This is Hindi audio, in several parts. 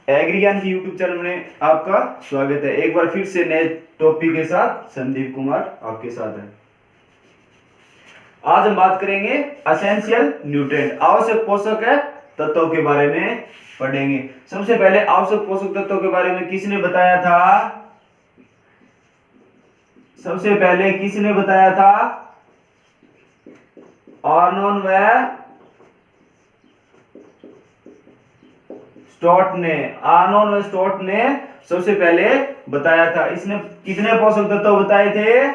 एग्री ज्ञान की यूट्यूब चैनल में आपका स्वागत है। एक बार फिर से नए टॉपिक के साथ संदीप कुमार आपके साथ है। आज हम बात करेंगे एसेंशियल न्यूट्रिएंट, आवश्यक पोषक तत्वों के बारे में पढ़ेंगे। सबसे पहले आवश्यक पोषक तत्वों के बारे में किसने बताया था? सबसे पहले किसने बताया था? आर्नोन व स्टोट ने। आर्नोन व स्टोट ने सबसे पहले बताया था। इसने कितने पोषक तत्व बताए थे?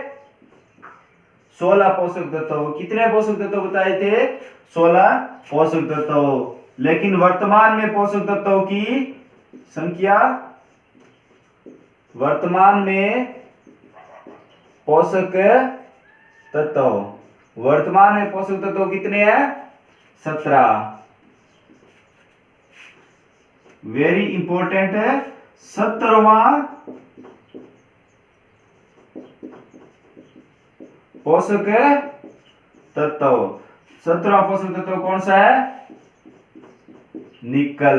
16 पोषक तत्व। कितने पोषक तत्व बताए थे? 16 पोषक तत्व। लेकिन वर्तमान में पोषक तत्वों की संख्या, वर्तमान में पोषक तत्व, वर्तमान में पोषक तत्व कितने हैं? 17। वेरी इंपॉर्टेंट है, 17वां पोषक तत्व। 17वां पोषक तत्व कौन सा है? निकल।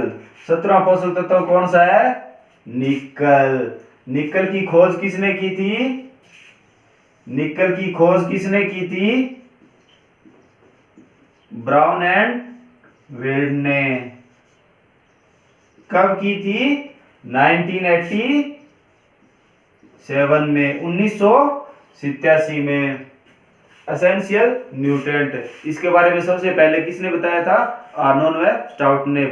17वां पोषक तत्व कौन सा है? निकल। निकल की खोज किसने की थी? निकल की खोज किसने की थी? ब्राउन एंड वेल्ड ने। कब की थी? 1987 में, 1987 में। एसेंशियल न्यूट्रिएंट, इसके बारे में सबसे पहले किसने बताया था? आर्नोन व स्टाउट ने।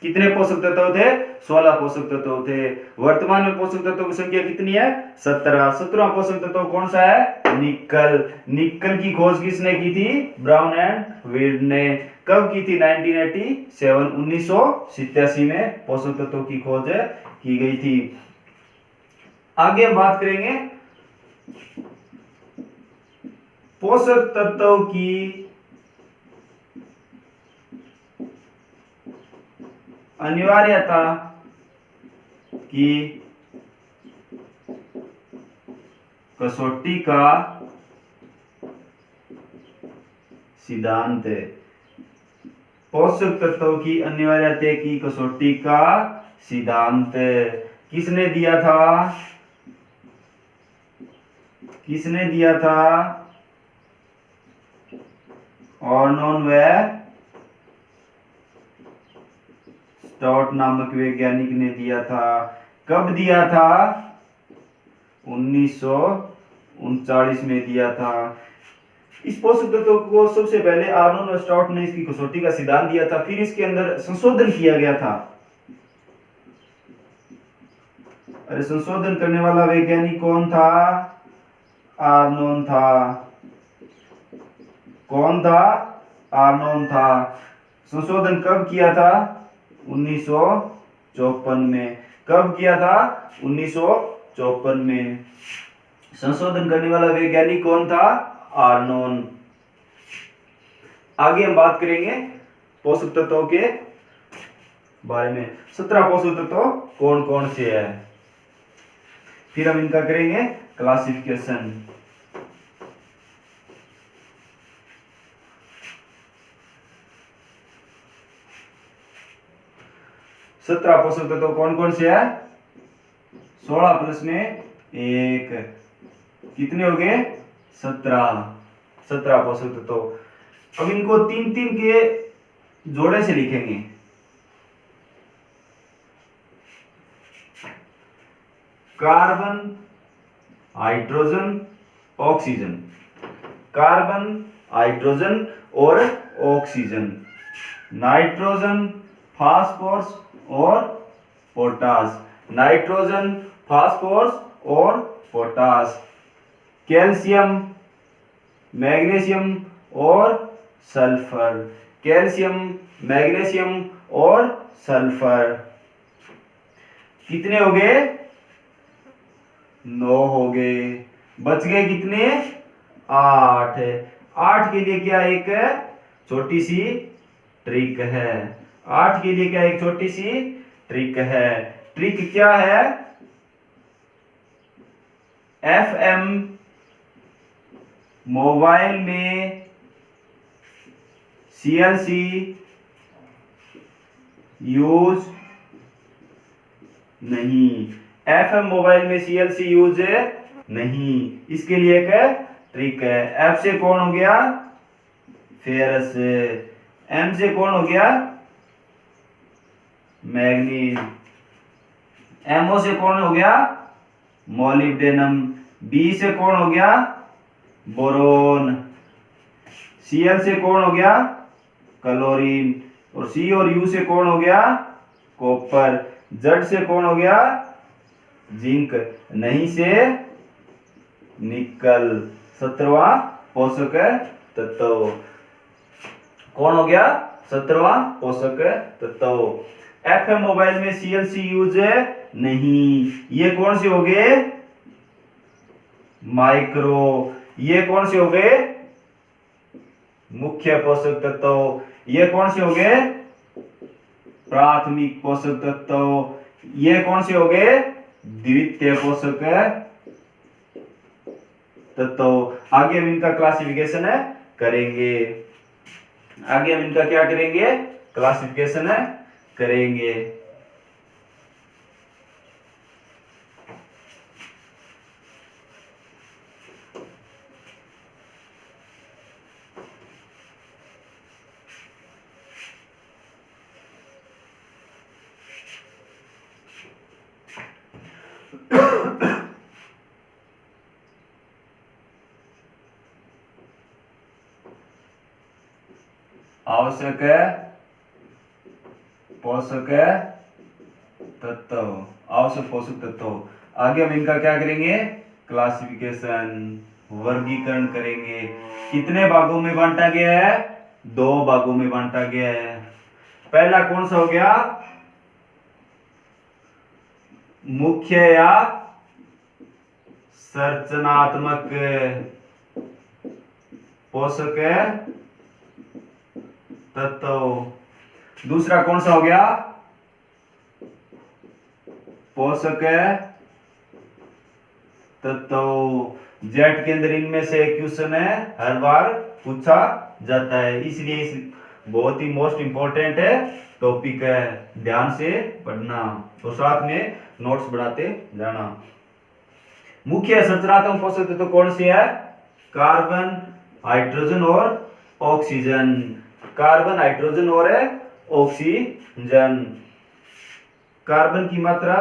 कितने पोषक तत्व थे? 16 पोषक तत्व थे। वर्तमान में पोषक तत्वों की संख्या कितनी है? 17। 17वां पोषक तत्व कौन सा है? निकल। निकल की खोज किसने की थी? ब्राउन एंड वेल्ड ने। कब की थी? 1987, 1987 में पोषक तत्वों की खोज की गई थी। आगे हम बात करेंगे पोषक तत्वों की अनिवार्यता की कसौटी का सिद्धांत। पोषक तत्वों की अनिवार्यता की कसौटी का सिद्धांत किसने दिया था? किसने दिया था? आर्नोन व स्टाउट नामक वैज्ञानिक ने दिया था। कब दिया था? 1939 में दिया था। इस पोषक तत्व को सबसे पहले आर्नोन और स्टाउट ने इसकी कसौटी का सिद्धांत दिया था। फिर इसके अंदर संशोधन किया गया था। अरे संशोधन करने वाला वैज्ञानिक कौन था? आर्नोन था। कौन था? आर्नोन था। संशोधन कब किया था? 1954 में। कब किया था? 1954 में। संशोधन करने वाला वैज्ञानिक कौन था? आर्नोन। आगे हम बात करेंगे पोषक तत्वों के बारे में। 17 पोषक तत्व कौन कौन से है, फिर हम इनका करेंगे क्लासिफिकेशन। सत्रह पोषक तत्व कौन कौन से है? 16 प्लस में 1, कितने हो गए? 17 पोषक तत्व। अब इनको 3-3 के जोड़े से लिखेंगे। Carbon, hydrogen, oxygen. Carbon, hydrogen और ऑक्सीजन। नाइट्रोजन, फास्फोरस और पोटास। नाइट्रोजन, फास्फोरस और पोटास। कैल्शियम, मैग्नीशियम और सल्फर। कैल्शियम, मैग्नीशियम और सल्फर। कितने हो गए? 9 हो गए। बच गए कितने? 8। 8 के लिए क्या एक छोटी सी ट्रिक है? 8 के लिए क्या एक छोटी सी ट्रिक है? ट्रिक क्या है? FM मोबाइल में CLC यूज नहीं। एफएम मोबाइल में सीएलसी यूज है नहीं। इसके लिए एक ट्रिक है। एफ से कौन हो गया? फेरस। एम से कौन हो गया? मैग्नीज। एमओ से कौन हो गया? मोलिब्डेनम। बी से कौन हो गया? बोरोन। सीएल से कौन हो गया? क्लोरीन। और सी और यू से कौन हो गया? कॉपर। जेड से कौन हो गया? जिंक। नहीं से निकल। 17वां पोषक तत्व कौन हो गया? 17वां पोषक तत्व। एफएम मोबाइल में सीएलसी यूज है नहीं। ये कौन से हो गए? माइक्रो। ये कौन से हो गए? मुख्य पोषक तत्व। ये कौन से हो गए? प्राथमिक पोषक तत्व। ये कौन से हो गए? द्वितीय पोषक तत्व। आगे हम इनका क्लासिफिकेशन करेंगे। आगे हम इनका क्या करेंगे? क्लासिफिकेशन करेंगे। आवश्यक पोषक तत्व। आवश्यक पोषक तत्व। आगे हम इनका क्या करेंगे? क्लासिफिकेशन, वर्गीकरण करेंगे। कितने भागों में बांटा गया है? 2 भागों में बांटा गया है। पहला कौन सा हो गया? मुख्य या संरचनात्मक पोषक तत्व। दूसरा कौन सा हो गया? पोषक तत्व। जेट के अंदर इनमें से एक क्वेश्चन है, हर बार पूछा जाता है, इसलिए इस बहुत ही मोस्ट इंपॉर्टेंट है टॉपिक है। ध्यान से पढ़ना और साथ में नोट्स बनाते जाना। मुख्य संरचनात्मक पोषक तत्व कौन से है? कार्बन, हाइड्रोजन और ऑक्सीजन। कार्बन, हाइड्रोजन और ऑक्सीजन। कार्बन की मात्रा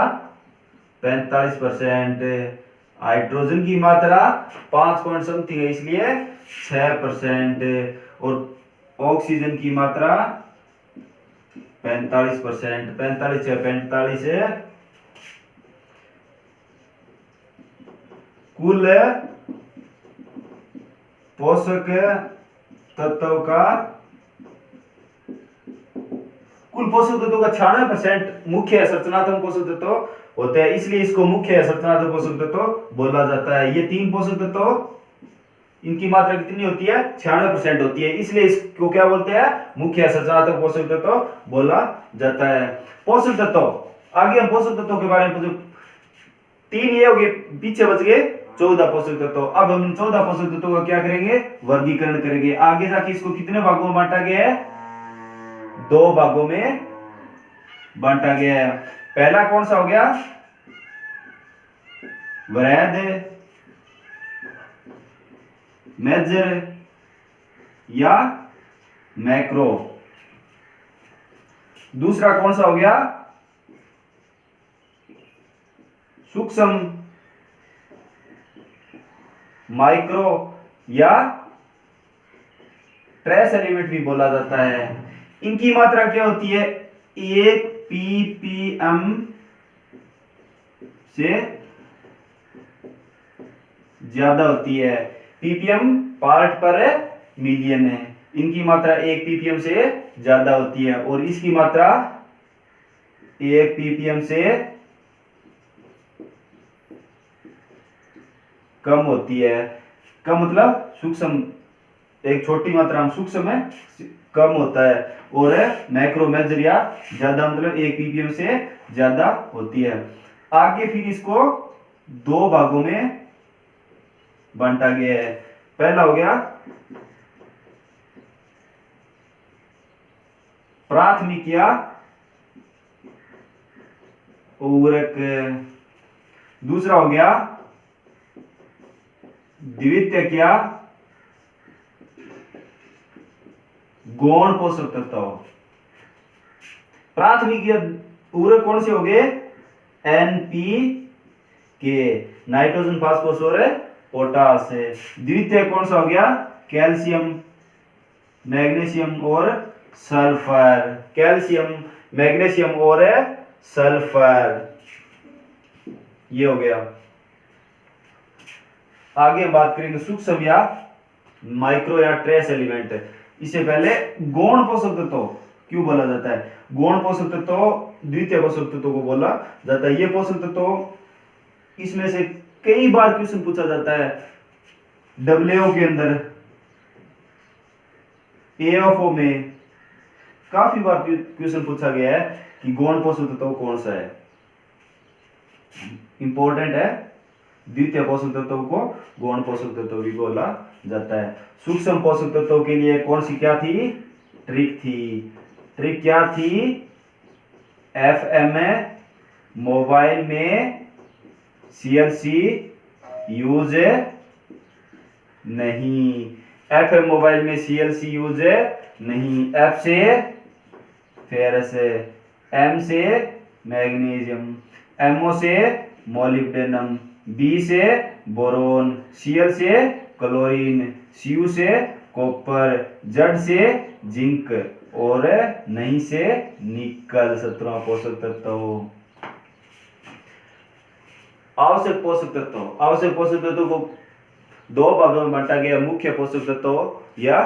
45%, हाइड्रोजन की मात्रा 5 पॉइंट समथिंग है, इसलिए 6%, और ऑक्सीजन की मात्रा 45%। 45 है, 45 है। कुल पोषक तत्व का कुल पोषक तत्व का 96% मुख्य संरचनात्मक पोषक तत्व होते हैं, इसलिए इसको मुख्य संरचनात्मक पोषक तत्व बोला जाता है। ये 3 पोषक तत्व, इनकी मात्रा कितनी होती है? 96% होती है, इसलिए इसको क्या बोलते हैं? मुख्य संरचनात्मक पोषक तत्व बोला जाता है। पोषक तत्व, आगे हम पोषक तत्वों के बारे में 3 ये हो गए, पीछे बच गए 14 पोषक तत्व। अब हम 14 पोषक तत्वों का क्या करेंगे? वर्गीकरण करेंगे। आगे जाके इसको कितने भागों में बांटा गया है? 2 भागों में बांटा गया है। पहला कौन सा हो गया? वृहद, मेजर या मैक्रो। दूसरा कौन सा हो गया? सूक्ष्म, माइक्रो या ट्रेस एलिमेंट भी बोला जाता है। इनकी मात्रा क्या होती है? 1 ppm से ज्यादा होती है। ppm पार्ट पर मिलियन है। इनकी मात्रा 1 ppm से ज्यादा होती है, और इसकी मात्रा 1 ppm से कम होती है। कम मतलब सूक्ष्म, एक छोटी मात्रा में सूक्ष्म है, कम होता है, और मैक्रो मेजर या ज्यादा मतलब 1 ppm से ज्यादा होती है। आगे फिर इसको 2 भागों में बांटा गया है। पहला हो गया प्राथमिक या उर्वरक। दूसरा हो गया द्वितीय क्या गौण पोषक तत्व। प्राथमिक उर्वरक कौन से हो गए NPK नाइट्रोजन फास्फोरस और पोटास। द्वितीय कौन सा हो गया कैल्शियम मैग्नीशियम और सल्फर। कैल्शियम मैग्नीशियम और सल्फर ये हो गया। आगे बात करेंगे सूक्ष्म या माइक्रो या ट्रेस एलिमेंट। इससे पहले गौण पोषक तत्व क्यों बोला जाता है। गौण पोषक तत्व द्वितीय पोषक तत्व को बोला जाता है। ये पोषक तत्व इसमें से कई बार क्वेश्चन पूछा जाता है WO के अंदर AFO में काफी बार क्वेश्चन पूछा गया है कि गौण पोषक तत्व कौन सा है। इंपॉर्टेंट है। द्वितीय पोषक तत्व को गौण पोषक तत्व भी बोला जाता है। सूक्ष्म पोषक तत्व के लिए कौन सी क्या थी ट्रिक थी। ट्रिक क्या थी FM मोबाइल में CLC यूज नहीं। FM मोबाइल में CLC यूज नहीं। F से फेरस, M से मैग्नीशियम, MO से मोलिब्डेनम, B से बोरोन, Cl से क्लोरीन, Cu से कॉपर, Z से जिंक और नहीं से निकल। 17वां पोषक तत्व। आवश्यक पोषक तत्व। आवश्यक पोषक तत्व को दो भागों में बांटा गया मुख्य पोषक तत्व या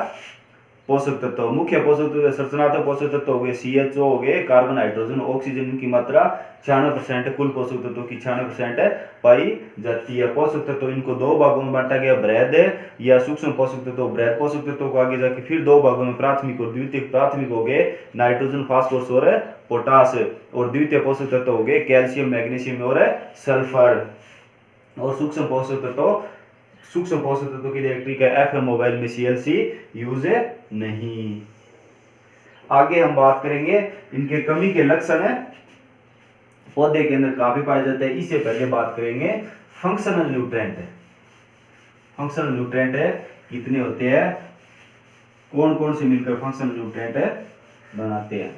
पोषक तत्व। मुख्य पोषक तत्व संरचनात्मक पोषक तत्व हो गए CHO हो गए कार्बन हाइड्रोजन ऑक्सीजन की मात्रा 96% कुल पोषक तत्व की 96% पाई जाती है। पोषक तत्व इनको दो भागों में बांटा गया बृहद या सूक्ष्म पोषक तत्व। बृहद पोषक तत्व को आगे जाके फिर दो भागों में प्राथमिक और द्वितीयक। प्राथमिक हो गए नाइट्रोजन फास्फोरस और पोटास और द्वितीय पोषक तत्व हो गए कैल्शियम मैग्नीशियम और सल्फर। और सूक्ष्म पोषक तत्व सूक्ष्म पोषक तत्व के लिए ट्रिक है FM मोबाइल में CLC यूज नहीं। आगे हम बात करेंगे इनके कमी के लक्षण है पौधे के अंदर काफी पाए जाते हैं। इससे पहले बात करेंगे फंक्शनल न्यूट्रिएंट। फंक्शनल न्यूट्रिएंट है कितने होते हैं कौन कौन से मिलकर फंक्शनल न्यूट्रिएंट बनाते हैं।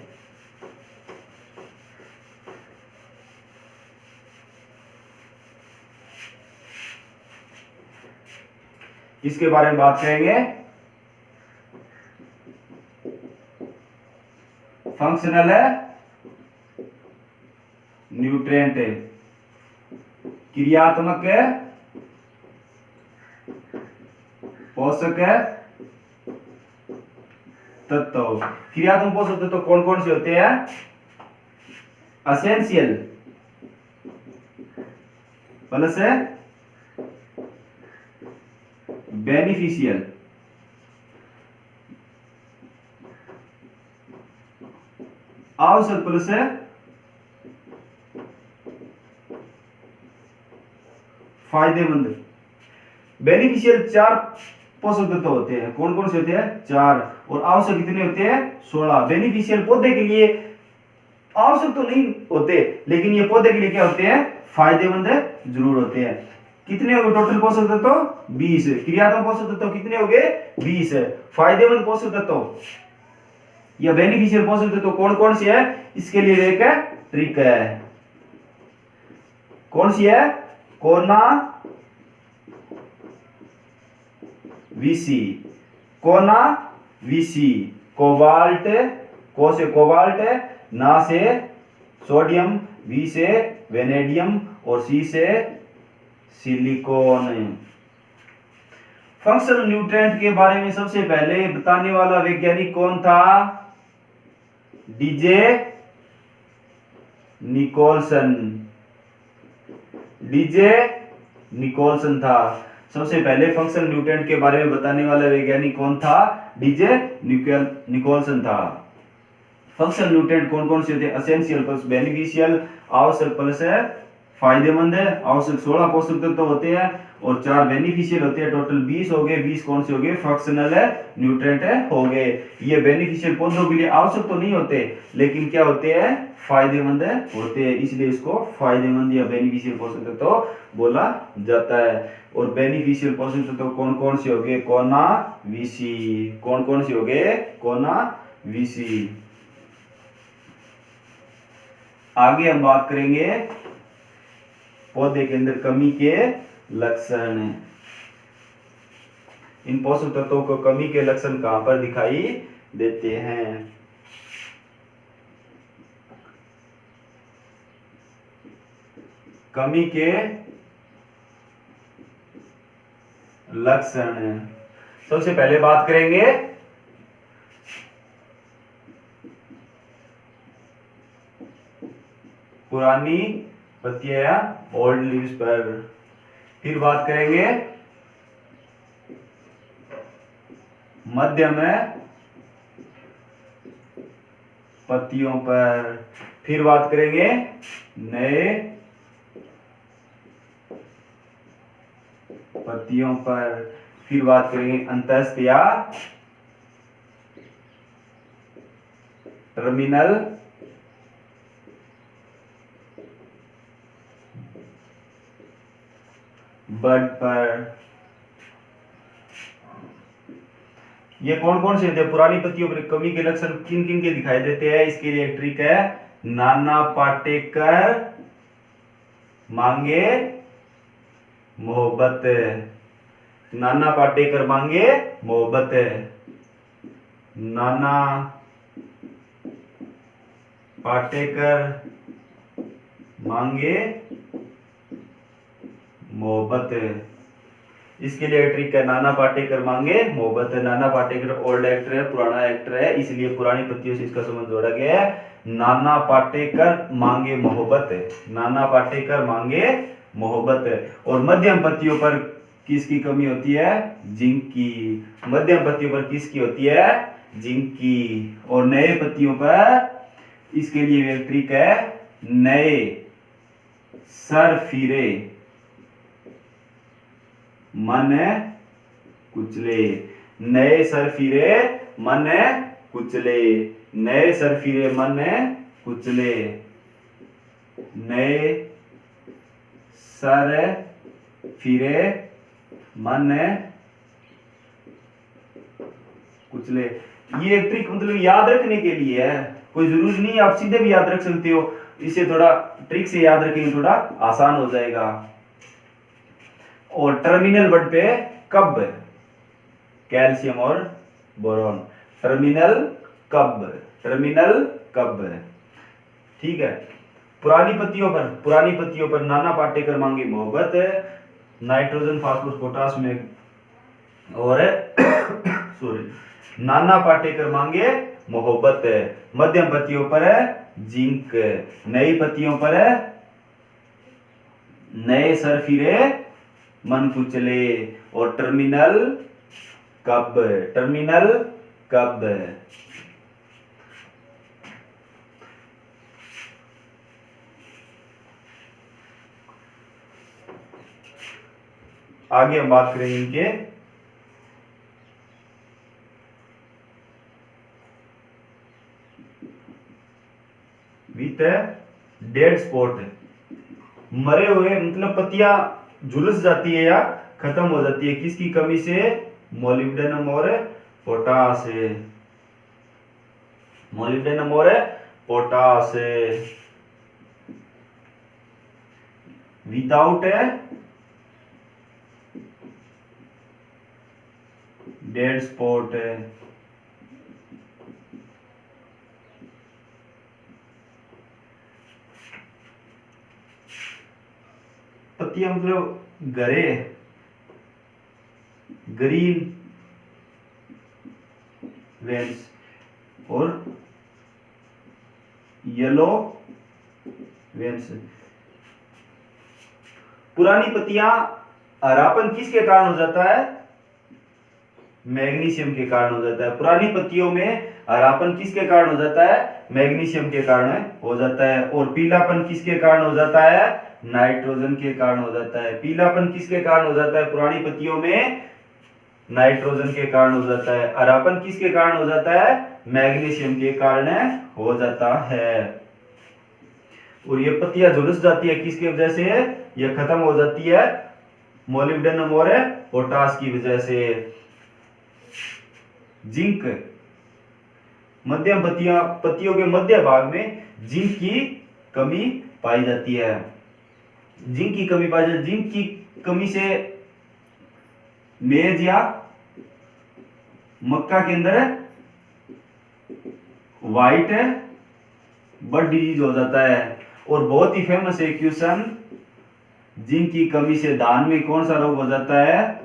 इसके बारे में बात करेंगे। फंक्शनल है न्यूट्रिएंट है क्रियात्मक है पोषक है तत्व। क्रियात्मक पोषक तत्व कौन कौन से होते हैं एसेंशियल प्लस है बेनिफिशियल। आवश्यक प्लस है फायदेमंद। बेनिफिशियल 4 पोषक तत्व होते हैं। कौन कौन से होते हैं 4 और आवश्यक कितने होते हैं 16। बेनिफिशियल पौधे के लिए आवश्यक तो नहीं होते लेकिन ये पौधे के लिए क्या होते हैं फायदेमंद जरूर होते हैं। कितने हो गए टोटल पोषक तत्व 20। क्रियात्मक पोषक तत्व कितने हो गए 20। फायदेमंद पोषक तत्व या बेनिफिशियल पोषक तत्व कौन कौन से है इसके लिए एक ट्रिक है। कौन सी है कोना VC कोना VC कोबाल्ट को से कोबाल्ट ना से सोडियम V से वेनेडियम और C से सिलिकॉन। फंक्शनल न्यूट्रिएंट के बारे में सबसे पहले बताने वाला वैज्ञानिक कौन था डीजे निकोलसन। डीजे निकोलसन था सबसे पहले फंक्शनल न्यूट्रिएंट के बारे में बताने वाला वैज्ञानिक कौन था डीजे निकोलसन था। फंक्शनल न्यूट्रिएंट कौन कौन से होते हैं एसेंशियल प्लस बेनिफिशियल आवश्यक प्लस फायदेमंद है। आवश्यक 16 पोषक तत्व होते हैं और 4 बेनिफिशियल होते हैं। टोटल 20 हो गए। 20 कौन से हो गए? फंक्शनल है, न्यूट्रिएंट है हो गए। ये बेनिफिशियल पौधों के लिए आवश्यक तो नहीं होते, लेकिन क्या होते हैं? फायदेमंद होते हैं, इसलिए इसको फायदेमंद या बेनिफिशियल पोषक तत्व बोला जाता है। और बेनिफिशियल पोषक तत्व कौन कौन से हो गए? कोना वीसी। कौन कौन से हो गए? कोना वीसी। आगे हम बात करेंगे पौधे के अंदर कमी के लक्षण। इन पोषक तत्वों को कमी के लक्षण कहां पर दिखाई देते हैं? कमी के लक्षण। सबसे पहले बात करेंगे पुरानी पत्तियां या ओल्ड लीव्स पर। फिर बात करेंगे मध्यम पत्तियों पर। फिर बात करेंगे नए पत्तियों पर। फिर बात करेंगे अंतस्थ या टर्मिनल बड पर। ये कौन कौन से होते हैं? पुरानी पत्तियों पर कमी के लक्षण किन किन के दिखाई देते हैं? इसके लिए एक ट्रिक है। नाना पाटेकर मांगे मोहब्बत। नाना पाटेकर मांगे मोहब्बत। नाना पाटेकर मांगे मोहब्बत। इसके लिए ट्रिक है। नाना पाटेकर मांगे मोहब्बत। नाना पाटेकर ओल्ड एक्टर है, पुराना एक्टर है, इसलिए पुरानी पत्तियों से इसका संबंध जोड़ा गया है। नाना पाटेकर मांगे मोहब्बत। नाना पाटेकर मांगे मोहब्बत। और मध्यम पत्तियों पर किसकी कमी होती है? जिंक की। मध्यम पत्तियों पर किसकी होती है? जिंक की। और नए पत्तियों पर इसके लिए एक ट्रिक है। नए सरफिरे मन कुचले। नए सरफिरे मन कुचले। नए सरफिरे मन कुचले। नए सरफिरे मन कुचले। ये ट्रिक मतलब याद रखने के लिए है, कोई जरूरी नहीं, आप सीधे भी याद रख सकते हो। इसे थोड़ा ट्रिक से याद रखेंगे, थोड़ा आसान हो जाएगा। और टर्मिनल बड पे कब? कैल्शियम और बोरॉन। टर्मिनल कब? टर्मिनल कब? ठीक है। पुरानी पत्तियों पर नाना पाटेकर मांगे मोहब्बत। नाइट्रोजन फास्फोरस पोटास में और सॉरी नाना पाटेकर मांगे मोहब्बत। मध्यम पत्तियों पर जिंक। नई पत्तियों पर नए सरफिरे मन कुचले। और टर्मिनल कब? टर्मिनल कब? आगे हम बात करेंगे इनके विथ डेड स्पॉट। मरे हुए मतलब पत्तियां झुलस जाती है या खत्म हो जाती है किसकी कमी से? मोलिब्डेनम और पोटास। मोलिब्डेनम और पोटास। Without dead spot. पत्तियां मतलब गरे ग्रीन वेन्स और येलो वेन्स। पुरानी पत्तियां हरापन किसके कारण हो जाता है? मैग्नीशियम के कारण हो जाता है। पुरानी पत्तियों में हरापन किसके कारण हो जाता है? मैग्नीशियम के कारण हो जाता है। और पीलापन किसके कारण हो जाता है? नाइट्रोजन के कारण हो जाता है। पीलापन किसके कारण हो जाता है? पुरानी पत्तियों में नाइट्रोजन के कारण हो जाता है। हरापन किसके कारण हो जाता है? मैग्नीशियम के कारण हो जाता है। और ये पत्तियां झुलस जाती है किसकी वजह से? ये खत्म हो जाती है मोलिब्डेनम और पोटास की वजह से। जिंक, मध्यम पत्तियों के मध्य भाग में जिंक की कमी पाई जाती है। जिंक की कमी पाई जाती है। जिंक की कमी से मेज या मक्का के अंदर व्हाइट बर्ड डिजीज हो जाता है। और बहुत ही फेमस है क्वेश्चन, जिंक की कमी से धान में कौन सा रोग हो जाता है?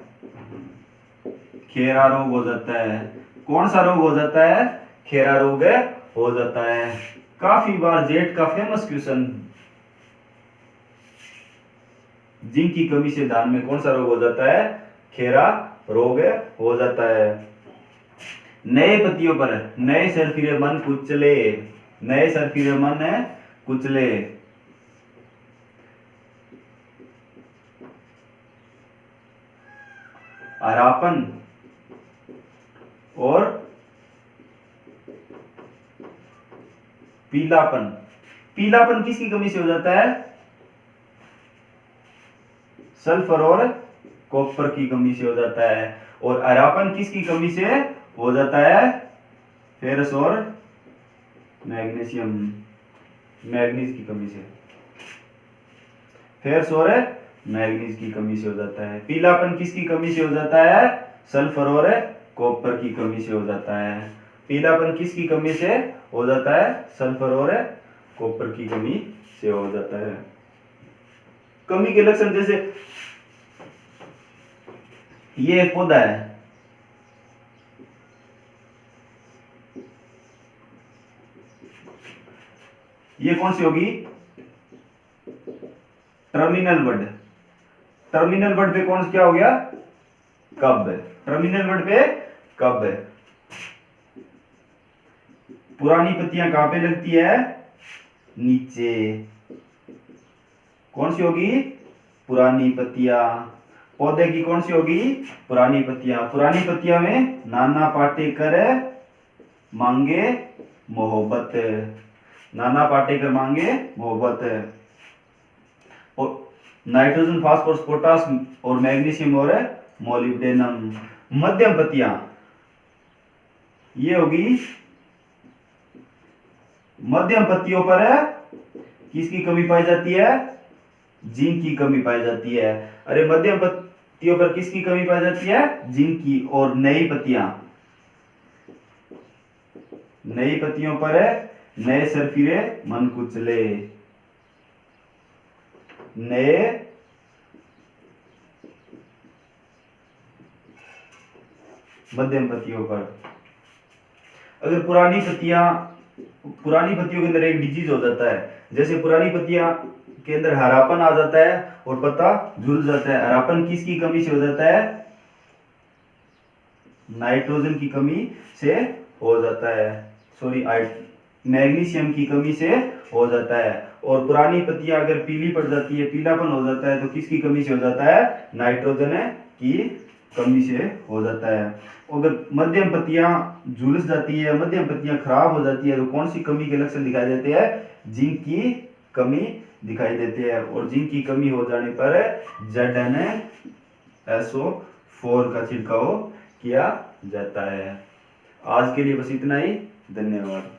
खेरा रोग हो जाता है। कौन सा रोग हो जाता है? खेरा रोग हो जाता है। काफी बार जेट का फेमस क्वेश्चन, जिंक की कमी से धान में कौन सा रोग हो जाता है? खेरा रोग हो जाता है। नए पत्तियों पर नए सरफिरे मन कुचले, नए सरफिरे मन कुचले। हरापन और पीलापन, पीलापन किसकी कमी से हो जाता है? सल्फर और कॉपर की कमी से हो जाता है। और हरापन किसकी कमी से हो जाता है? फेरस और मैग्नीशियम, मैग्नीज की कमी से, फेरस और मैग्नीज की कमी से हो जाता है। पीलापन किसकी कमी से हो जाता है? सल्फर और कॉपर की कमी से हो जाता है। पीलापन किसकी कमी से हो जाता है? सल्फर और कॉपर की कमी से हो जाता है। कमी के लक्षण जैसे ये एक पौधा है, ये कौन सी होगी? टर्मिनल बड। टर्मिनल बड पे कौन क्या हो गया? कब। टर्मिनल बड पे कब। पुरानी पत्तियां कहां पे लगती है? नीचे। कौन सी होगी? पुरानी पत्तियां। पौधे की कौन सी होगी? पुरानी पत्तियां। पुरानी पत्तियां में नाना पाटेकर मांगे मोहब्बत, नाना पाटेकर मांगे मोहब्बत। और नाइट्रोजन, फास्फोरस, पोटास और मैग्नीशियम और मोलिब्डेनम। मध्यम पत्तियां ये होगी, मध्यम पत्तियों पर किसकी कमी पाई जाती है? जिंक की कमी पाई जाती है। अरे मध्यम पत्तियों पर किसकी कमी पाई जाती है? जिंक की। और नई पत्तियां, नई पत्तियों पर नए सरफिरे मन कुचले, नए मध्यम पत्तियों पर। अगर पुरानी पत्तियों के अंदर एक डिजीज हो जाता है, जैसे पुरानी पत्तियां के अंदर हरापन आ जाता है और पत्ता झुल जाता है। हरापन किसकी कमी से हो जाता है? नाइट्रोजन की कमी से हो जाता है, सॉरी मैग्नीशियम की कमी से हो जाता है। और पुरानी पत्तियां अगर पीली पड़ जाती है, पीलापन हो जाता है, तो किसकी कमी से हो जाता है? नाइट्रोजन की कमी से हो जाता है। अगर मध्यम पत्तियां झुलस जाती है, मध्यम पत्तियां खराब हो जाती है, तो कौन सी कमी के लक्षण दिखाई देते हैं? जिंक की कमी दिखाई देती है। और जिंक की कमी हो जाने पर ZnSO4 का छिड़काव किया जाता है। आज के लिए बस इतना ही। धन्यवाद।